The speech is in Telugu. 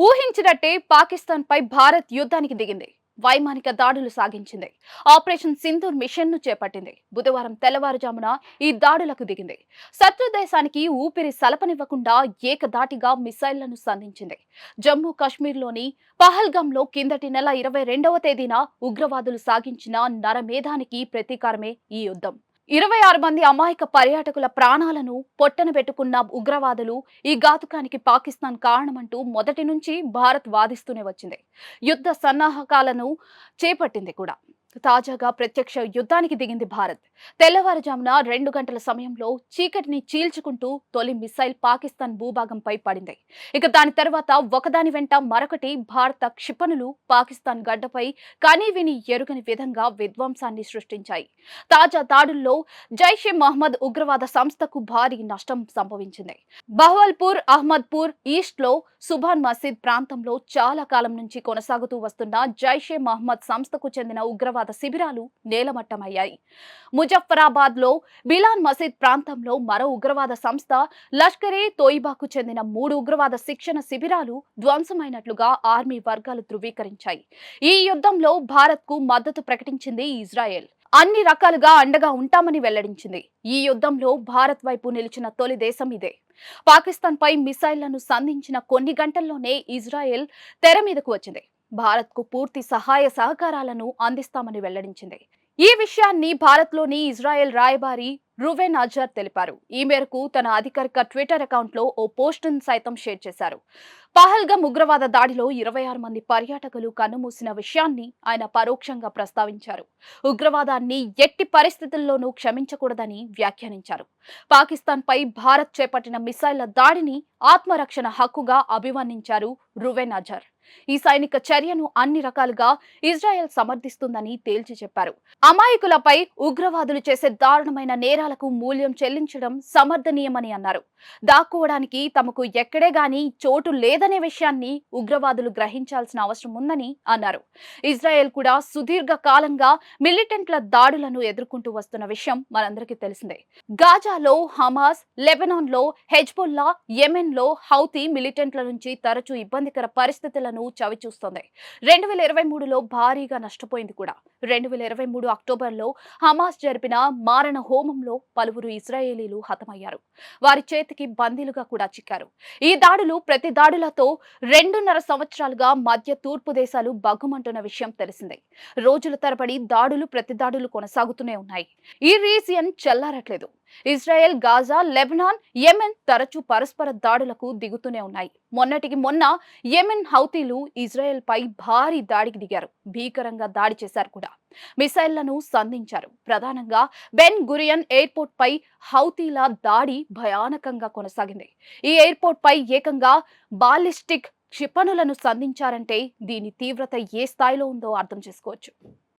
ఊహించినట్టే పాకిస్తాన్ పై భారత్ యుద్ధానికి దిగింది. వైమానిక దాడులు సాగించింది. ఆపరేషన్ సింధూర్ మిషన్ ను చేపట్టింది. బుధవారం తెల్లవారుజామున ఈ దాడులకు దిగింది. శత్రు దేశానికి ఊపిరి సలపనివ్వకుండా ఏకధాటిగా మిసైళ్లను సంధించింది. జమ్మూ కాశ్మీర్లోని పహల్గాంలో కిందటి నెల 22వ తేదీన ఉగ్రవాదులు సాగించిన నరమేధానికి ప్రతీకారమే ఈ యుద్ధం. 26 మంది అమాయక పర్యాటకుల ప్రాణాలను పొట్టన పెట్టుకున్న ఉగ్రవాదులు ఈ ఘాతుకానికి పాకిస్తాన్ కారణమంటూ మొదటి నుంచి భారత్ వాదిస్తూనే వచ్చింది. యుద్ధ సన్నాహకాలను చేపట్టింది కూడా. తాజాగా ప్రత్యక్ష యుద్ధానికి దిగింది భారత్. తెల్లవారుజామున 2 గంటల సమయంలో చీకటిని చీల్చుకుంటూ తొలి మిసైల్ పాకిస్తాన్ భూభాగంపై పడింది. ఇక దాని తర్వాత ఒకదాని వెంట మరొకటి భారత క్షిపణులు పాకిస్తాన్ గడ్డపై కనీవిని ఎరుగని విధంగా విధ్వంసాన్ని సృష్టించాయి. తాజా దాడుల్లో జైషే మహ్మద్ ఉగ్రవాద సంస్థకు భారీ నష్టం సంభవించింది. బహవల్పూర్, అహ్మద్పూర్ ఈస్ట్ లో సుభాన్ మసీద్ ప్రాంతంలో చాలా కాలం నుంచి కొనసాగుతూ వస్తున్న జైషే మహ్మద్ సంస్థకు చెందిన ఉగ్రవాద శిబిరాలు నేలమట్టమయ్యాయి. ముజఫరాబాద్ లో బిలాన్ మసీద్ ప్రాంతంలో మరో ఉగ్రవాద సంస్థ లష్కరే తోయిబాకు చెందిన 3 ఉగ్రవాద శిక్షణ శిబిరాలు ధ్వంసమైనట్లుగా ఆర్మీ వర్గాలు ధృవీకరించాయి. ఈ యుద్ధంలో భారత్ కు మద్దతు ప్రకటించింది ఇజ్రాయెల్. అన్ని రకాలుగా అండగా ఉంటామని వెల్లడించింది. ఈ యుద్ధంలో భారత్ వైపు నిలిచిన తొలి దేశం ఇదే. పాకిస్తాన్ పై మిసైళ్లను సంధించిన కొన్ని గంటల్లోనే ఇజ్రాయెల్ తెర మీదకు వచ్చింది. భారత్ కు పూర్తి సహాయ సహకారాలను అందిస్తామని వెల్లడించింది. ఈ విషయాన్ని భారత్లోని ఇజ్రాయెల్ రాయబారి రూవెన్ అజర్ తెలిపారు. ఈ మేరకు తన అధికారిక ట్విట్టర్ అకౌంట్ లో ఓ పోస్టును సైతం షేర్ చేశారు. పహల్గాం ఉగ్రవాద దాడిలో 26 మంది పర్యాటకులు కన్నుమూసిన విషయాన్ని ఆయన పరోక్షంగా ప్రస్తావించారు. ఉగ్రవాదాన్ని ఎట్టి పరిస్థితుల్లోనూ క్షమించకూడదని వ్యాఖ్యానించారు. పాకిస్తాన్ పై భారత్ చేపట్టిన మిసైళ్ల దాడిని ఆత్మరక్షణ హక్కుగా అభివర్ణించారు రూవెన్ అజర్. ఈ సైనిక చర్యను అన్ని రకాలుగా ఇజ్రాయెల్ సమర్థిస్తుందని తేల్చి చెప్పారు. అమాయకులపై ఉగ్రవాదులు చేసే దారుణమైన నేరాలకు మూల్యం చెల్లించడం సమర్థనీయమని అన్నారు. దాక్కోవడానికి తమకు ఎక్కడే గాని చోటు లేదనే విషయాన్ని ఉగ్రవాదులు గ్రహించాల్సిన అవసరం ఉందని అన్నారు. ఇజ్రాయెల్ కూడా సుదీర్ఘ కాలంగా మిలిటెంట్ల దాడులను ఎదుర్కొంటూ వస్తున్న విషయం మనందరికీ తెలిసిందే. గాజాలో హమాస్, లెబనాన్ లో హెజ్బుల్లా, యెమెన్ లో హౌతీ మిలిటెంట్ల నుంచి తరచూ ఇబ్బందికర పరిస్థితులను చవిచూస్తోంది. 2023లో భారీగా నష్టపోయింది కూడా. 2023 అక్టోబర్లో హమాస్ జరిపిన మారణ హోమంలో పలువురు ఇజ్రాయేలీలు హతమయ్యారు. వారి చేతికి బందీలుగా కూడా చిక్కారు. ఈ దాడులు ప్రతి దాడులతో 2.5 సంవత్సరాలుగా మధ్య తూర్పు దేశాలు బగ్గుమంటున్న విషయం తెలిసిందే. రోజుల తరబడి దాడులు ప్రతి దాడులు కొనసాగుతూనే ఉన్నాయి. ఈ రీజియన్ చల్లారట్లేదు. ఇజ్రాయెల్, గాజా, లెబనాన్, యెమెన్ తరచూ పరస్పర దాడులకు దిగుతూనే ఉన్నాయి. మొన్నటికి మొన్న యెమెన్ హౌతీలు ఇజ్రాయెల్ పై భారీ దాడికి దిగారు. భీకరంగా దాడి చేశారు కూడా. మిసైళ్లను సంధించారు. ప్రధానంగా బెన్ గురియన్ ఎయిర్పోర్ట్ పై హౌతీల దాడి భయానకంగా కొనసాగింది. ఈ ఎయిర్పోర్ట్ పై ఏకంగా బాలిస్టిక్ క్షిపణులను సంధించారంటే దీని తీవ్రత ఏ స్థాయిలో ఉందో అర్థం చేసుకోవచ్చు.